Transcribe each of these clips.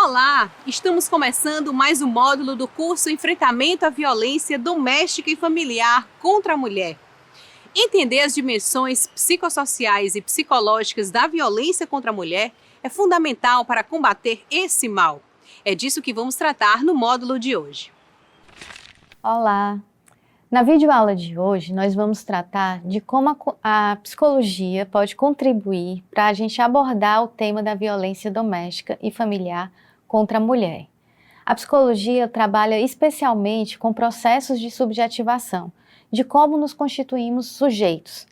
Olá! Estamos começando mais um módulo do curso Enfrentamento à Violência Doméstica e Familiar contra a Mulher. Entender as dimensões psicossociais e psicológicas da violência contra a mulher é fundamental para combater esse mal. É disso que vamos tratar no módulo de hoje. Olá! Na videoaula de hoje, nós vamos tratar de como a psicologia pode contribuir para a gente abordar o tema da violência doméstica e familiar contra a mulher. A psicologia trabalha especialmente com processos de subjetivação, de como nos constituímos sujeitos.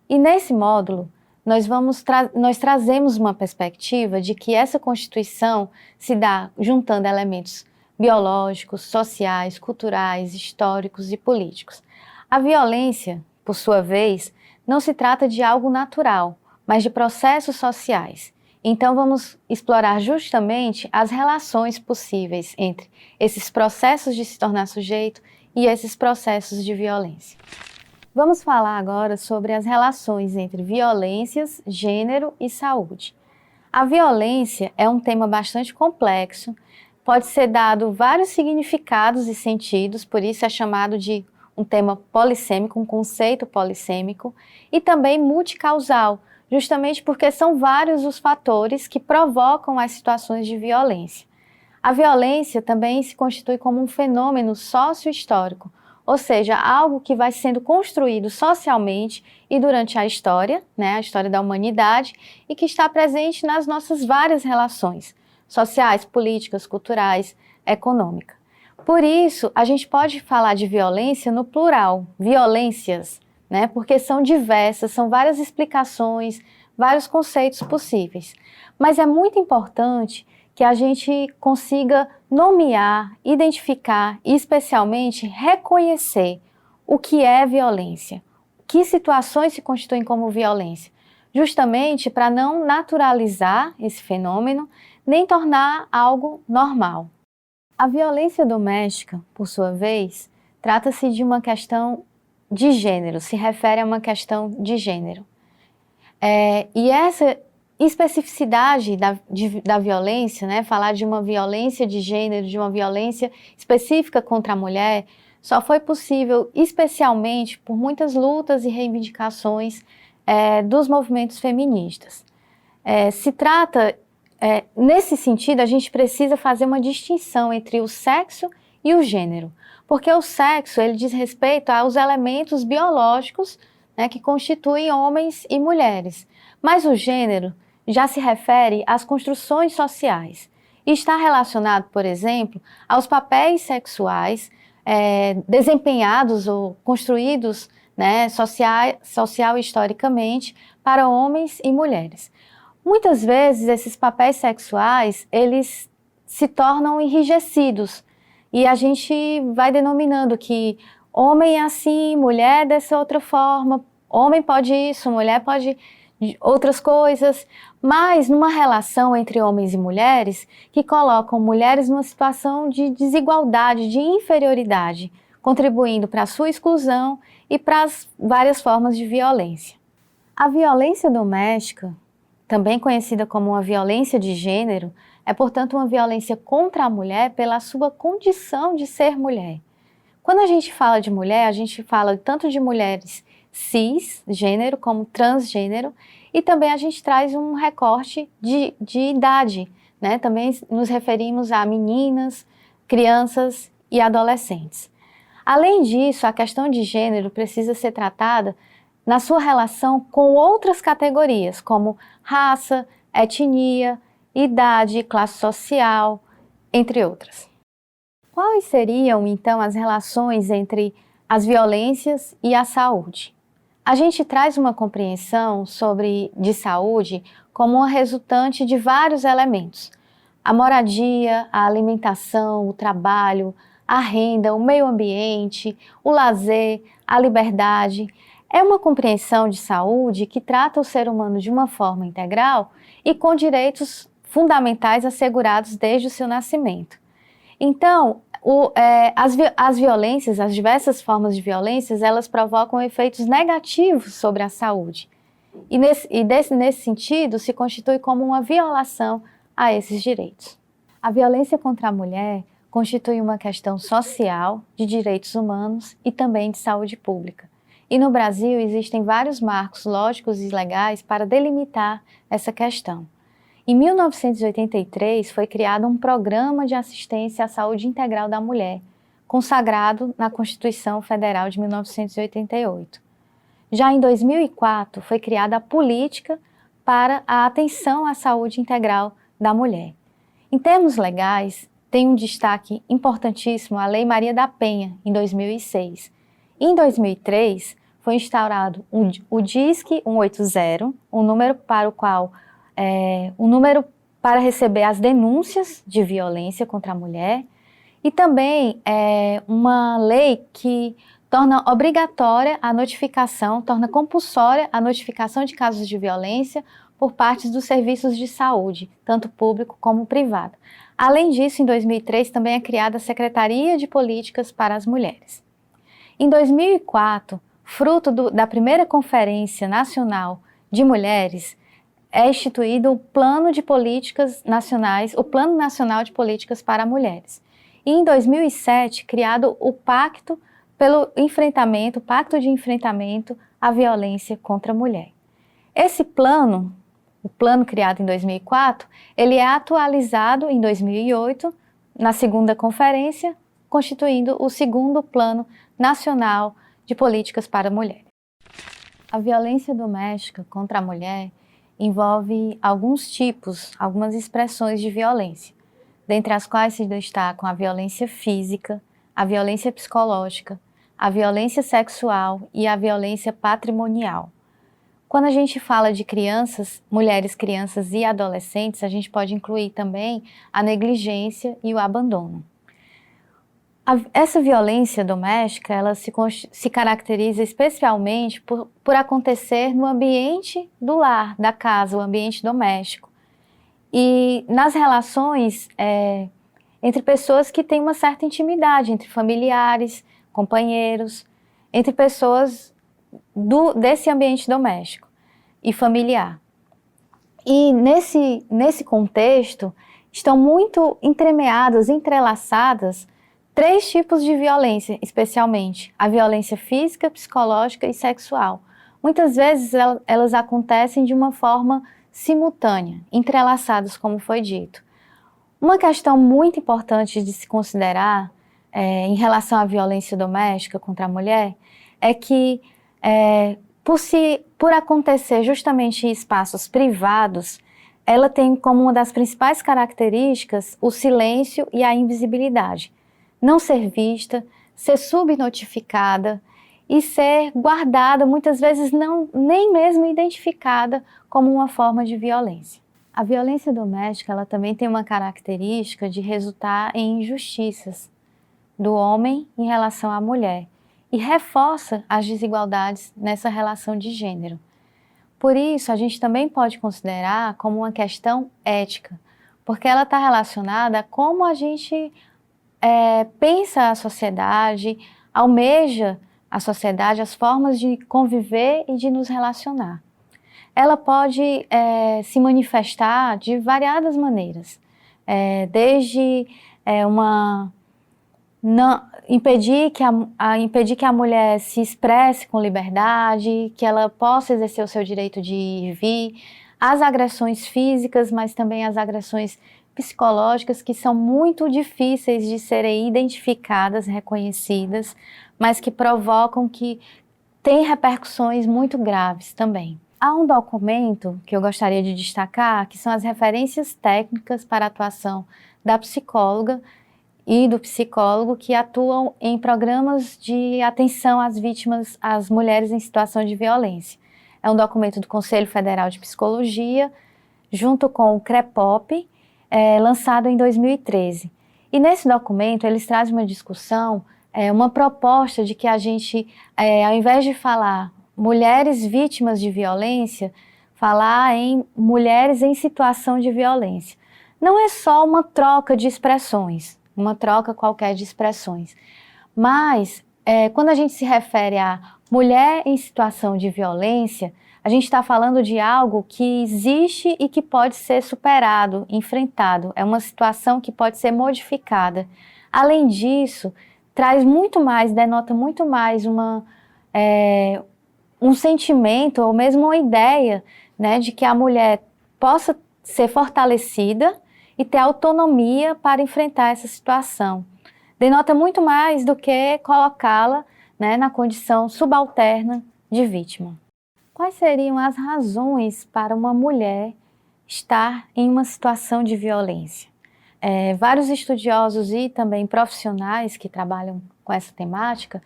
E nesse módulo, nós trazemos uma perspectiva de que essa constituição se dá juntando elementos biológicos, sociais, culturais, históricos e políticos. A violência, por sua vez, não se trata de algo natural, mas de processos sociais. Então vamos explorar justamente as relações possíveis entre esses processos de se tornar sujeito e esses processos de violência. Vamos falar agora sobre as relações entre violências, gênero e saúde. A violência é um tema bastante complexo. Pode ser dado vários significados e sentidos, por isso é chamado de um tema polissêmico, um conceito polissêmico, e também multicausal, justamente porque são vários os fatores que provocam as situações de violência. A violência também se constitui como um fenômeno sócio-histórico, ou seja, algo que vai sendo construído socialmente e durante a história da humanidade, e que está presente nas nossas várias relações sociais, políticas, culturais, econômicas. Por isso, a gente pode falar de violência no plural, violências, porque são diversas, são várias explicações, vários conceitos possíveis. Mas é muito importante que a gente consiga nomear, identificar e, especialmente, reconhecer o que é violência, que situações se constituem como violência, justamente para não naturalizar esse fenômeno, nem tornar algo normal. A violência doméstica, por sua vez, trata-se de uma questão de gênero, se refere a uma questão de gênero. E essa especificidade da violência, falar de uma violência de gênero, de uma violência específica contra a mulher, só foi possível especialmente por muitas lutas e reivindicações dos movimentos feministas. Nesse sentido, a gente precisa fazer uma distinção entre o sexo e o gênero, porque o sexo ele diz respeito aos elementos biológicos que constituem homens e mulheres, mas o gênero já se refere às construções sociais e está relacionado, por exemplo, aos papéis sexuais desempenhados ou construídos social e historicamente para homens e mulheres. Muitas vezes esses papéis sexuais, eles se tornam enrijecidos e a gente vai denominando que homem é assim, mulher dessa outra forma, homem pode isso, mulher pode outras coisas, mas numa relação entre homens e mulheres que colocam mulheres numa situação de desigualdade, de inferioridade, contribuindo para a sua exclusão e para as várias formas de violência. A violência doméstica, também conhecida como uma violência de gênero, é, portanto, uma violência contra a mulher pela sua condição de ser mulher. Quando a gente fala de mulher, a gente fala tanto de mulheres cisgênero como transgênero, e também a gente traz um recorte de idade, Também nos referimos a meninas, crianças e adolescentes. Além disso, a questão de gênero precisa ser tratada na sua relação com outras categorias, como raça, etnia, idade, classe social, entre outras. Quais seriam, então, as relações entre as violências e a saúde? A gente traz uma compreensão de saúde como uma resultante de vários elementos. A moradia, a alimentação, o trabalho, a renda, o meio ambiente, o lazer, a liberdade. É uma compreensão de saúde que trata o ser humano de uma forma integral e com direitos fundamentais assegurados desde o seu nascimento. Então, as violências, as diversas formas de violências, elas provocam efeitos negativos sobre a saúde. E nesse sentido, se constitui como uma violação a esses direitos. A violência contra a mulher constitui uma questão social, de direitos humanos e também de saúde pública. E no Brasil existem vários marcos lógicos e legais para delimitar essa questão. Em 1983 foi criado um Programa de Assistência à Saúde Integral da Mulher, consagrado na Constituição Federal de 1988. Já em 2004 foi criada a Política para a Atenção à Saúde Integral da Mulher. Em termos legais, tem um destaque importantíssimo a Lei Maria da Penha, em 2006. Em 2003, foi instaurado o DISC 180, um número para receber as denúncias de violência contra a mulher, e também uma lei que torna obrigatória a notificação, torna compulsória a notificação de casos de violência por parte dos serviços de saúde, tanto público como privado. Além disso, em 2003 também é criada a Secretaria de Políticas para as Mulheres. Em 2004, fruto da primeira Conferência Nacional de Mulheres, é instituído o Plano de Políticas Nacionais, o Plano Nacional de Políticas para Mulheres. E em 2007, criado o Pacto de Enfrentamento à Violência contra a Mulher. Esse plano, o plano criado em 2004, ele é atualizado em 2008, na segunda conferência, constituindo o segundo Plano Nacional de Políticas para a Mulher. A violência doméstica contra a mulher envolve algumas expressões de violência, dentre as quais se destacam a violência física, a violência psicológica, a violência sexual e a violência patrimonial. Quando a gente fala de mulheres, crianças e adolescentes, a gente pode incluir também a negligência e o abandono. Essa violência doméstica, ela se caracteriza especialmente por acontecer no ambiente do lar, da casa, o ambiente doméstico. E nas relações entre pessoas que têm uma certa intimidade, entre familiares, companheiros, entre pessoas desse ambiente doméstico e familiar. E nesse contexto, estão muito entrelaçadas três tipos de violência, especialmente a violência física, psicológica e sexual. Muitas vezes elas acontecem de uma forma simultânea, entrelaçadas, como foi dito. Uma questão muito importante de se considerar em relação à violência doméstica contra a mulher é que, por acontecer justamente em espaços privados, ela tem como uma das principais características o silêncio e a invisibilidade. Não ser vista, ser subnotificada e ser guardada, muitas vezes nem mesmo identificada como uma forma de violência. A violência doméstica, ela também tem uma característica de resultar em injustiças do homem em relação à mulher e reforça as desigualdades nessa relação de gênero. Por isso, a gente também pode considerar como uma questão ética, porque ela está relacionada a como a gente pensa a sociedade, almeja a sociedade, as formas de conviver e de nos relacionar. Ela pode se manifestar de variadas maneiras, desde impedir que a mulher se expresse com liberdade, que ela possa exercer o seu direito de ir e vir, as agressões físicas, mas também as agressões psicológicas, que são muito difíceis de serem identificadas, reconhecidas, mas que provocam que têm repercussões muito graves também. Há um documento que eu gostaria de destacar, que são as referências técnicas para a atuação da psicóloga e do psicólogo que atuam em programas de atenção às vítimas, às mulheres em situação de violência. É um documento do Conselho Federal de Psicologia, junto com o CREPOP, lançado em 2013. E nesse documento eles trazem uma discussão, uma proposta de que a gente, ao invés de falar mulheres vítimas de violência, falar em mulheres em situação de violência. Não é só uma troca de expressões, uma troca qualquer de expressões, mas quando a gente se refere a mulher em situação de violência, A gente está falando de algo que existe e que pode ser superado, enfrentado. É uma situação que pode ser modificada. Além disso, traz muito mais, denota muito mais um sentimento ou mesmo uma ideia, né, de que a mulher possa ser fortalecida e ter autonomia para enfrentar essa situação. Denota muito mais do que colocá-la, né, na condição subalterna de vítima. Quais seriam as razões para uma mulher estar em uma situação de violência? Vários estudiosos e também profissionais que trabalham com essa temática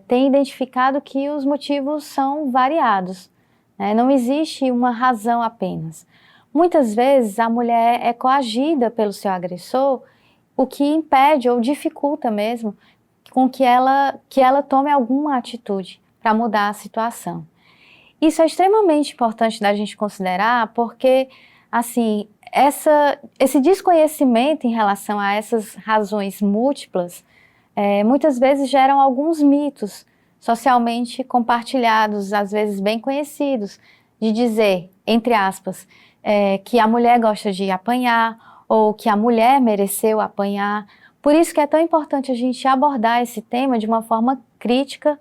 têm identificado que os motivos são variados, né? Não existe uma razão apenas. Muitas vezes a mulher é coagida pelo seu agressor, o que impede ou dificulta mesmo com que ela tome alguma atitude para mudar a situação. Isso é extremamente importante da gente considerar porque, assim, esse desconhecimento em relação a essas razões múltiplas muitas vezes geram alguns mitos socialmente compartilhados, às vezes bem conhecidos, de dizer, entre aspas, que a mulher gosta de apanhar ou que a mulher mereceu apanhar. Por isso que é tão importante a gente abordar esse tema de uma forma crítica,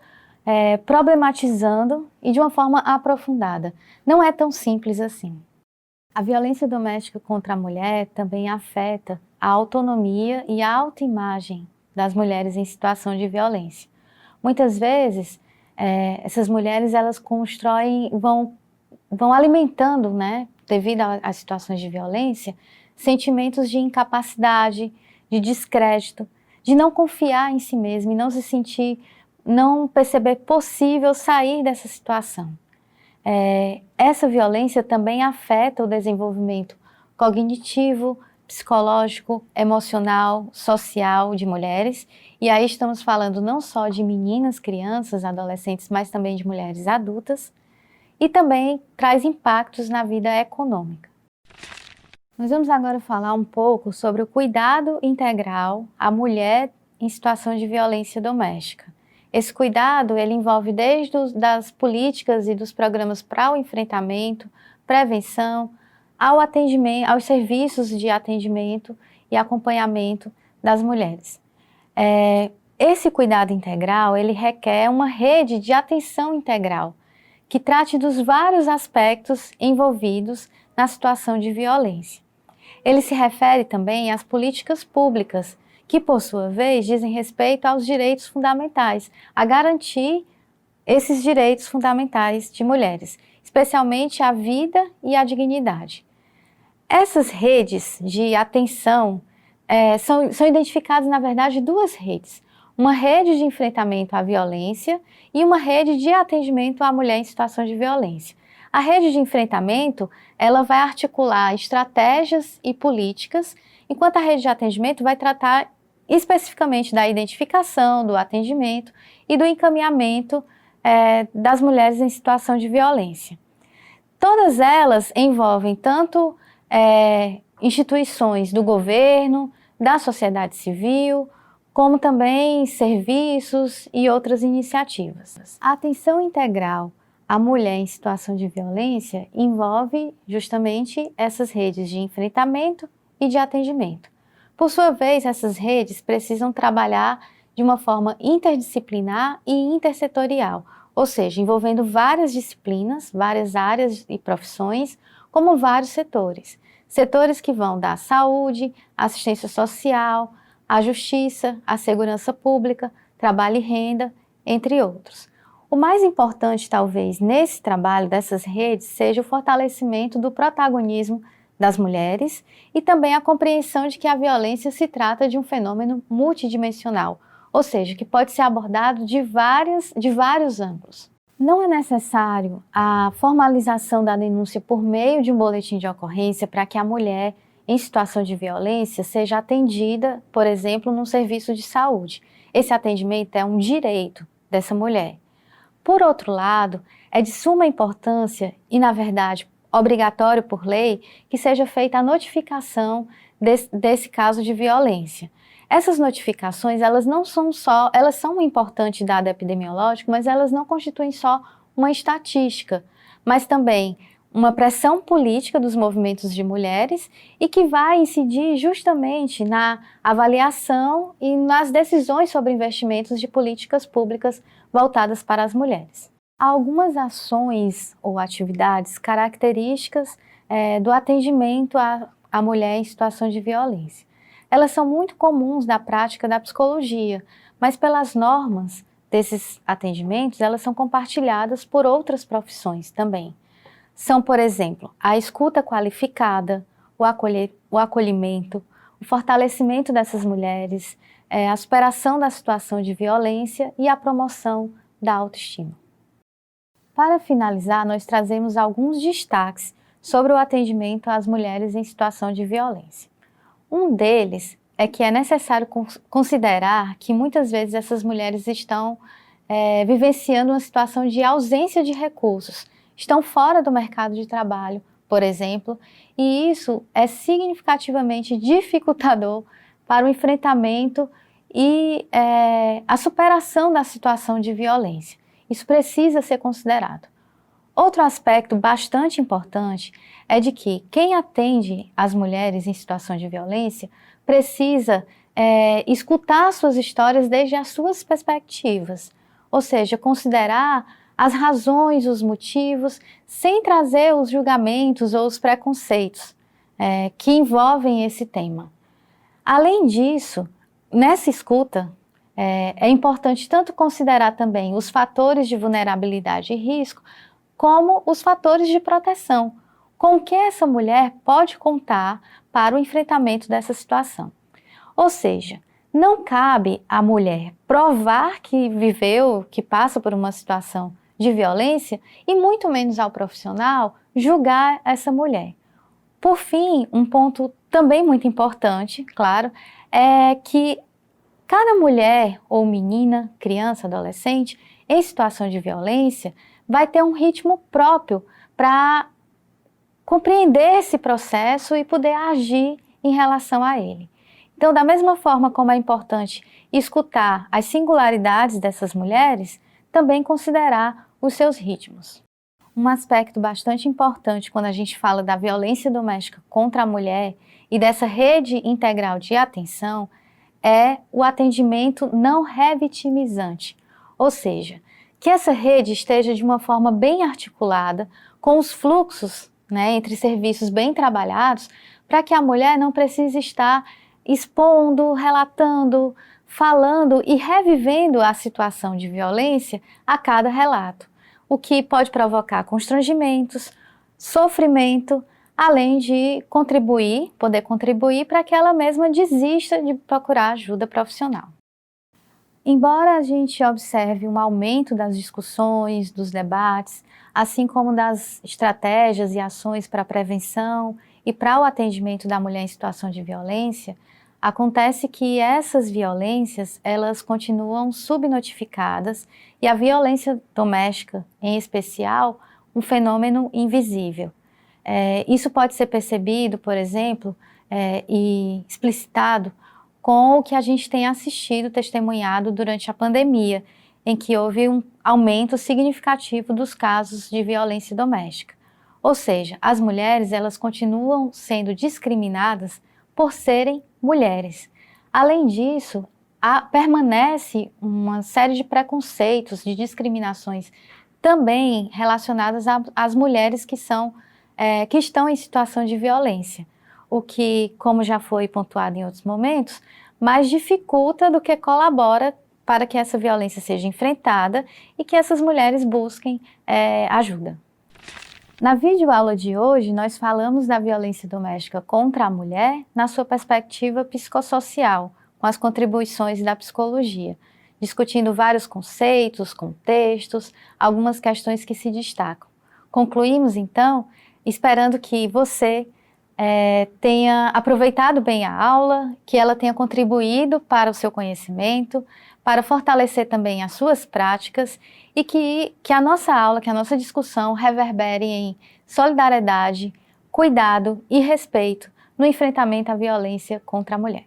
problematizando e de uma forma aprofundada. Não é tão simples assim. A violência doméstica contra a mulher também afeta a autonomia e a autoimagem das mulheres em situação de violência. Muitas vezes, essas mulheres elas vão alimentando, né, devido às situações de violência, sentimentos de incapacidade, de descrédito, de não confiar em si mesma e não perceber possível sair dessa situação. Essa violência também afeta o desenvolvimento cognitivo, psicológico, emocional, social de mulheres, e aí estamos falando não só de meninas, crianças, adolescentes, mas também de mulheres adultas, e também traz impactos na vida econômica. Nós vamos agora falar um pouco sobre o cuidado integral à mulher em situação de violência doméstica. Esse cuidado, ele envolve desde das políticas e dos programas para o enfrentamento, prevenção, ao atendimento, aos serviços de atendimento e acompanhamento das mulheres. Esse cuidado integral, ele requer uma rede de atenção integral, que trate dos vários aspectos envolvidos na situação de violência. Ele se refere também às políticas públicas, que por sua vez dizem respeito aos direitos fundamentais, a garantir esses direitos fundamentais de mulheres, especialmente a vida e a dignidade. Essas redes de atenção são identificadas, na verdade, duas redes. Uma rede de enfrentamento à violência e uma rede de atendimento à mulher em situação de violência. A rede de enfrentamento, ela vai articular estratégias e políticas, enquanto a rede de atendimento vai tratar especificamente da identificação, do atendimento e do encaminhamento das mulheres em situação de violência. Todas elas envolvem tanto instituições do governo, da sociedade civil, como também serviços e outras iniciativas. A atenção integral à mulher em situação de violência envolve justamente essas redes de enfrentamento e de atendimento. Por sua vez, essas redes precisam trabalhar de uma forma interdisciplinar e intersetorial, ou seja, envolvendo várias disciplinas, várias áreas e profissões, como vários setores. Setores que vão da saúde, assistência social, a justiça, a segurança pública, trabalho e renda, entre outros. O mais importante, talvez, nesse trabalho dessas redes seja o fortalecimento do protagonismo das mulheres e também a compreensão de que a violência se trata de um fenômeno multidimensional, ou seja, que pode ser abordado de vários ângulos. Não é necessário a formalização da denúncia por meio de um boletim de ocorrência para que a mulher em situação de violência seja atendida, por exemplo, num serviço de saúde. Esse atendimento é um direito dessa mulher. Por outro lado, é de suma importância e, na verdade, obrigatório por lei, que seja feita a notificação desse caso de violência. Essas notificações, elas são um importante dado epidemiológico, mas elas não constituem só uma estatística, mas também uma pressão política dos movimentos de mulheres e que vai incidir justamente na avaliação e nas decisões sobre investimentos de políticas públicas voltadas para as mulheres. Há algumas ações ou atividades características do atendimento à mulher em situação de violência. Elas são muito comuns na prática da psicologia, mas pelas normas desses atendimentos, elas são compartilhadas por outras profissões também. São, por exemplo, a escuta qualificada, o acolhimento, o fortalecimento dessas mulheres, a superação da situação de violência e a promoção da autoestima. Para finalizar, nós trazemos alguns destaques sobre o atendimento às mulheres em situação de violência. Um deles é que é necessário considerar que muitas vezes essas mulheres estão vivenciando uma situação de ausência de recursos, estão fora do mercado de trabalho, por exemplo, e isso é significativamente dificultador para o enfrentamento e a superação da situação de violência. Isso precisa ser considerado. Outro aspecto bastante importante é de que quem atende as mulheres em situação de violência precisa escutar suas histórias desde as suas perspectivas, ou seja, considerar as razões, os motivos, sem trazer os julgamentos ou os preconceitos que envolvem esse tema. Além disso, nessa escuta, é importante tanto considerar também os fatores de vulnerabilidade e risco, como os fatores de proteção, com que essa mulher pode contar para o enfrentamento dessa situação. Ou seja, não cabe à mulher provar que viveu, que passa por uma situação de violência e muito menos ao profissional julgar essa mulher. Por fim, um ponto também muito importante, claro, é que cada mulher ou menina, criança, adolescente, em situação de violência, vai ter um ritmo próprio para compreender esse processo e poder agir em relação a ele. Então, da mesma forma como é importante escutar as singularidades dessas mulheres, também considerar os seus ritmos. Um aspecto bastante importante quando a gente fala da violência doméstica contra a mulher e dessa rede integral de atenção é o atendimento não revitimizante, ou seja, que essa rede esteja de uma forma bem articulada, com os fluxos entre serviços bem trabalhados, para que a mulher não precise estar expondo, relatando, falando e revivendo a situação de violência a cada relato, o que pode provocar constrangimentos, sofrimento, além de poder contribuir para que ela mesma desista de procurar ajuda profissional. Embora a gente observe um aumento das discussões, dos debates, assim como das estratégias e ações para a prevenção e para o atendimento da mulher em situação de violência, acontece que essas violências, elas continuam subnotificadas e a violência doméstica, em especial, um fenômeno invisível. Isso pode ser percebido, por exemplo, e explicitado com o que a gente tem assistido, testemunhado durante a pandemia, em que houve um aumento significativo dos casos de violência doméstica. Ou seja, as mulheres, elas continuam sendo discriminadas por serem mulheres. Além disso, permanece uma série de preconceitos, de discriminações também relacionadas às mulheres que estão em situação de violência, o que, como já foi pontuado em outros momentos, mais dificulta do que colabora para que essa violência seja enfrentada e que essas mulheres busquem ajuda. Na videoaula de hoje, nós falamos da violência doméstica contra a mulher na sua perspectiva psicossocial, com as contribuições da psicologia, discutindo vários conceitos, contextos, algumas questões que se destacam. Concluímos, então, esperando que você tenha aproveitado bem a aula, que ela tenha contribuído para o seu conhecimento, para fortalecer também as suas práticas e que a nossa aula, que a nossa discussão reverbere em solidariedade, cuidado e respeito no enfrentamento à violência contra a mulher.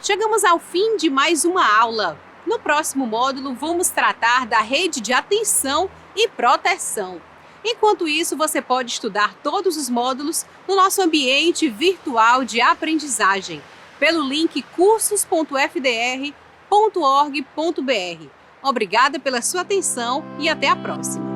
Chegamos ao fim de mais uma aula. No próximo módulo, vamos tratar da rede de atenção e proteção. Enquanto isso, você pode estudar todos os módulos no nosso ambiente virtual de aprendizagem, pelo link cursos.fdr.org.br. Obrigada pela sua atenção e até a próxima!